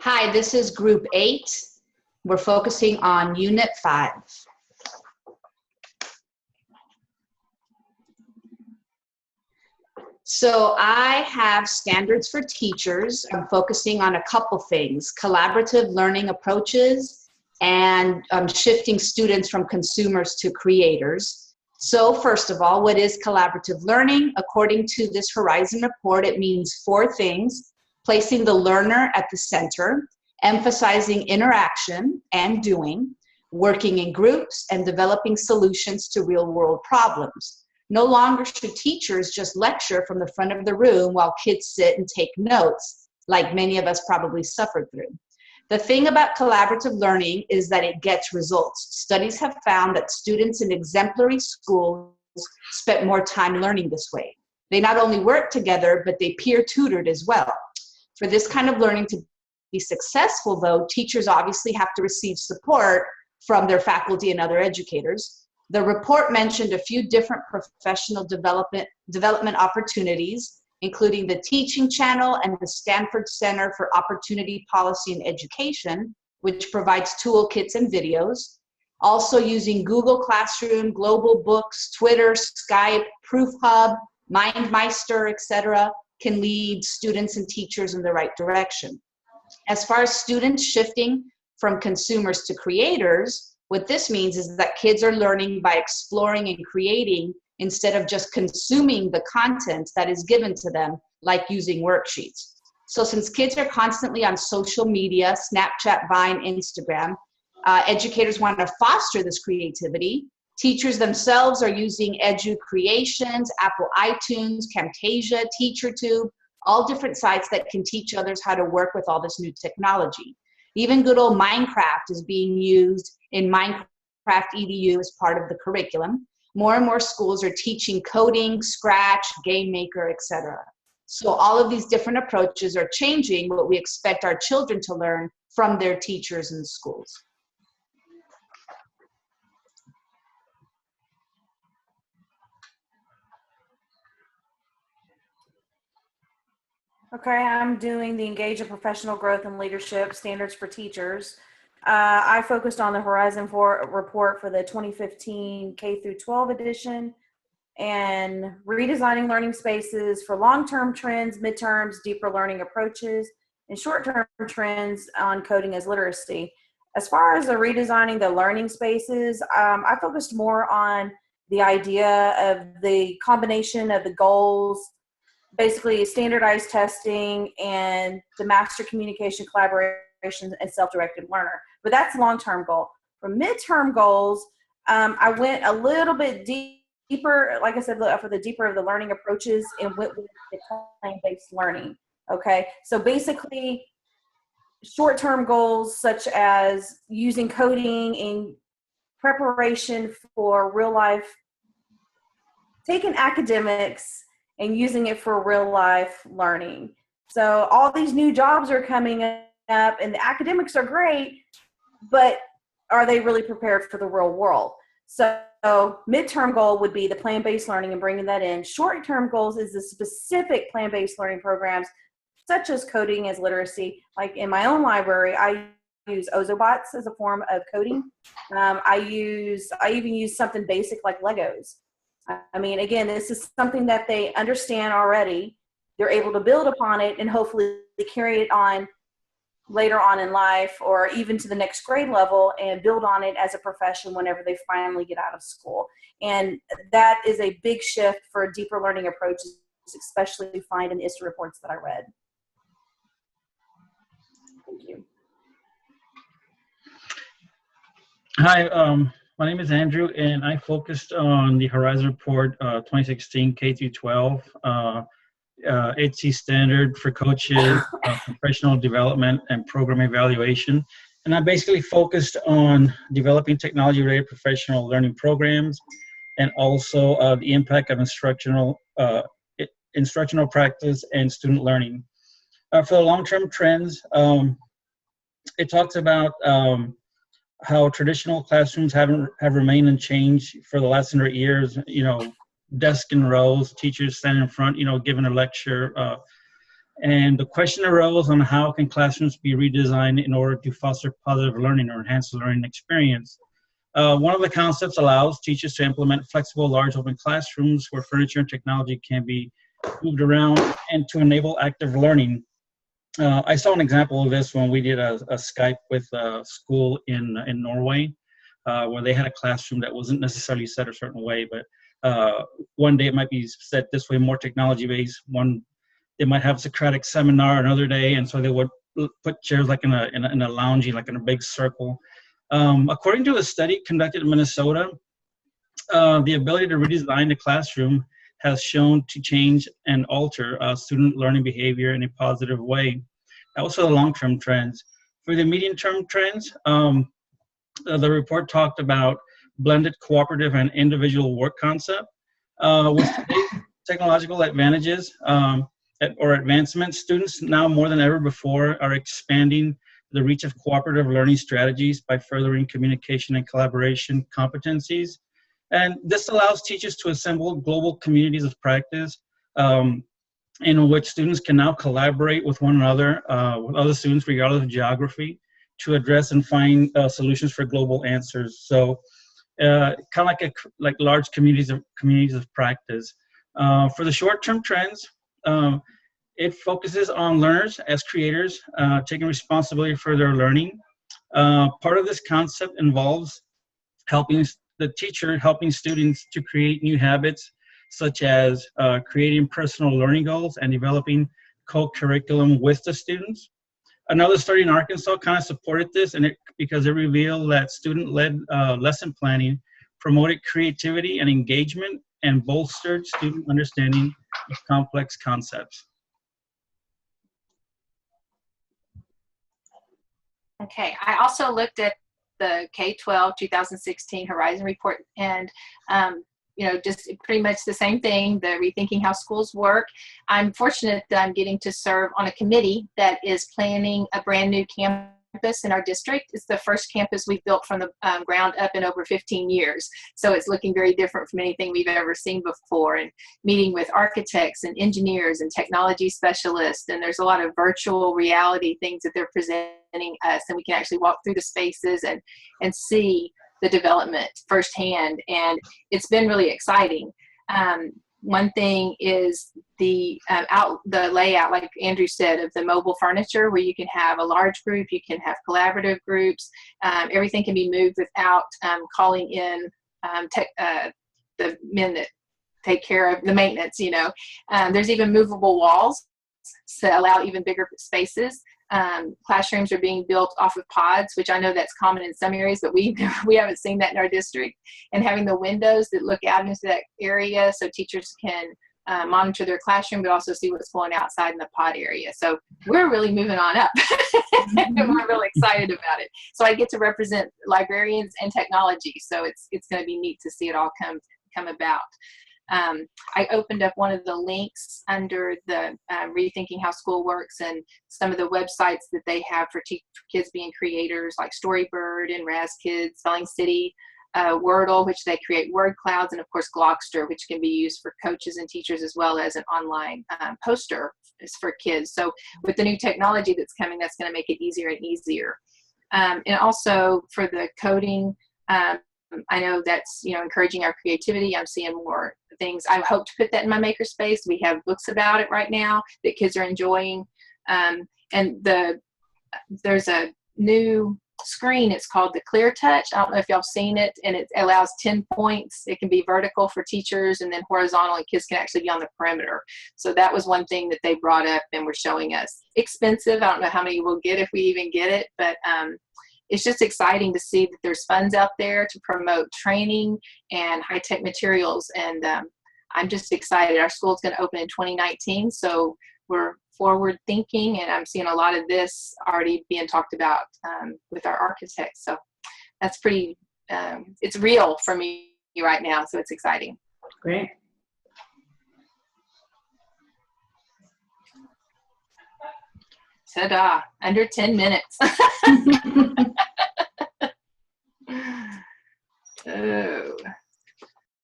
Hi, this is Group 8. We're focusing on Unit 5. So I have standards for teachers. I'm focusing on a couple things: collaborative learning approaches and shifting students from consumers to creators. So first of all, what is collaborative learning? According to this Horizon report, it means 4 things: placing the learner at the center, emphasizing interaction and doing, working in groups, and developing solutions to real-world problems. No longer should teachers just lecture from the front of the room while kids sit and take notes, like many of us probably suffered through. The thing about collaborative learning is that it gets results. Studies have found that students in exemplary schools spent more time learning this way. They not only worked together, but they peer tutored as well. For this kind of learning to be successful, though, teachers obviously have to receive support from their faculty and other educators. The report mentioned a few different professional development opportunities, including the Teaching Channel and the Stanford Center for Opportunity Policy and Education, which provides toolkits and videos. Also using Google Classroom, Global Books, Twitter, Skype, ProofHub, MindMeister, etc., can lead students and teachers in the right direction. As far as students shifting from consumers to creators, what this means is that kids are learning by exploring and creating instead of just consuming the content that is given to them, like using worksheets. So since kids are constantly on social media, Snapchat, Vine, Instagram, educators want to foster this creativity. Teachers themselves are using Edu Creations, Apple iTunes, Camtasia, TeacherTube, all different sites that can teach others how to work with all this new technology. Even good old Minecraft is being used in Minecraft EDU as part of the curriculum. More and more schools are teaching coding, Scratch, Game Maker, etc. So all of these different approaches are changing what we expect our children to learn from their teachers in schools. Okay, I'm doing the Engage in Professional Growth and Leadership Standards for Teachers. I focused on the Horizon 4 report for the 2015 K through 12 edition and redesigning learning spaces for long-term trends, midterms, deeper learning approaches, and short-term trends on coding as literacy. As far as the redesigning the learning spaces, I focused more on the idea of the combination of the goals, basically standardized testing and the master communication, collaboration, and self-directed learner. But that's long-term goal. For midterm goals, I went a little bit deeper, like I said, for the deeper of the learning approaches and went with the plan-based learning. Okay, so basically short-term goals such as using coding in preparation for real life, taking academics and using it for real life learning. So all these new jobs are coming up and the academics are great, but are they really prepared for the real world? So midterm goal would be the plan-based learning and bringing that in. Short-term goals is the specific plan-based learning programs such as coding as literacy. Like in my own library, I use Ozobots as a form of coding. I even use something basic like Legos. I mean, again, this is something that they understand already. They're able to build upon it and hopefully carry it on later on in life or even to the next grade level and build on it as a profession whenever they finally get out of school. And that is a big shift for deeper learning approaches, especially find in the ISTA reports that I read. Thank you. Hi, my name is Andrew, and I focused on the Horizon Report 2016 K through 12 HC standard for coaches, professional development, and program evaluation. And I basically focused on developing technology-related professional learning programs, and also the impact of instructional practice and student learning. For the long-term trends, it talks about how traditional classrooms have remained unchanged for the last 100 years. You know, desk and rows, teachers standing in front, you know, giving a lecture, And the question arose on how can classrooms be redesigned in order to foster positive learning or enhance the learning experience. One of the concepts allows teachers to implement flexible, large open classrooms where furniture and technology can be moved around and to enable active learning. I saw an example of this when we did a Skype with a school in Norway, where they had a classroom that wasn't necessarily set a certain way, but one day it might be set this way, more technology-based. One, they might have a Socratic seminar another day, and so they would put chairs like in a lounge, like in a big circle. According to a study conducted in Minnesota, the ability to redesign the classroom has shown to change and alter student learning behavior in a positive way. Also the long-term trends. For the medium-term trends, the report talked about blended cooperative and individual work concept. With today's technological advantages or advancements, students now more than ever before are expanding the reach of cooperative learning strategies by furthering communication and collaboration competencies. And this allows teachers to assemble global communities of practice in which students can now collaborate with one another, with other students regardless of geography, to address and find solutions for global answers. So kind of like large communities of practice. For the short-term trends, it focuses on learners as creators, taking responsibility for their learning. Part of this concept involves helping students to create new habits, such as creating personal learning goals and developing co-curriculum with the students. Another study in Arkansas kind of supported this, and because it revealed that student-led lesson planning promoted creativity and engagement and bolstered student understanding of complex concepts. Okay, I also looked at the K-12 2016 Horizon Report, and you know, just pretty much the same thing, the rethinking how schools work. I'm fortunate that I'm getting to serve on a committee that is planning a brand new campus in our district. It's the first campus we've built from the ground up in over 15 years. So it's looking very different from anything we've ever seen before, and meeting with architects and engineers and technology specialists. And there's a lot of virtual reality things that they're presenting us, and we can actually walk through the spaces and see the development firsthand, and it's been really exciting. One thing is the layout, like Andrew said, of the mobile furniture, where you can have a large group, you can have collaborative groups, everything can be moved without calling in the men that take care of the maintenance, you know. There's even movable walls to allow even bigger spaces. Classrooms are being built off of pods, which I know that's common in some areas, but we haven't seen that in our district. And having the windows that look out into that area so teachers can monitor their classroom, but also see what's going outside in the pod area. So we're really moving on up, and we're really excited about it. So I get to represent librarians and technology, so it's going to be neat to see it all come about. I opened up one of the links under the Rethinking How School Works, and some of the websites that they have for kids being creators, like Storybird and RazKids, Spelling City, Wordle, which they create word clouds, and of course Glogster, which can be used for coaches and teachers, as well as an online poster for kids. So with the new technology that's coming, that's going to make it easier and easier. And also for the coding, I know that's, you know, encouraging our creativity. I'm seeing more things. I hope to put that in my makerspace. We have books about it right now that kids are enjoying. And there's a new screen. It's called the Clear Touch. I don't know if y'all seen it, and it allows 10 points. It can be vertical for teachers and then horizontal, and kids can actually be on the perimeter. So that was one thing that they brought up and were showing us. Expensive. I don't know how many we'll get, if we even get it, but it's just exciting to see that there's funds out there to promote training and high-tech materials, and I'm just excited. Our school's going to open in 2019, so we're forward thinking, and I'm seeing a lot of this already being talked about with our architects. So that's pretty, it's real for me right now, so it's exciting. Great. Ta-da, under 10 minutes. Oh.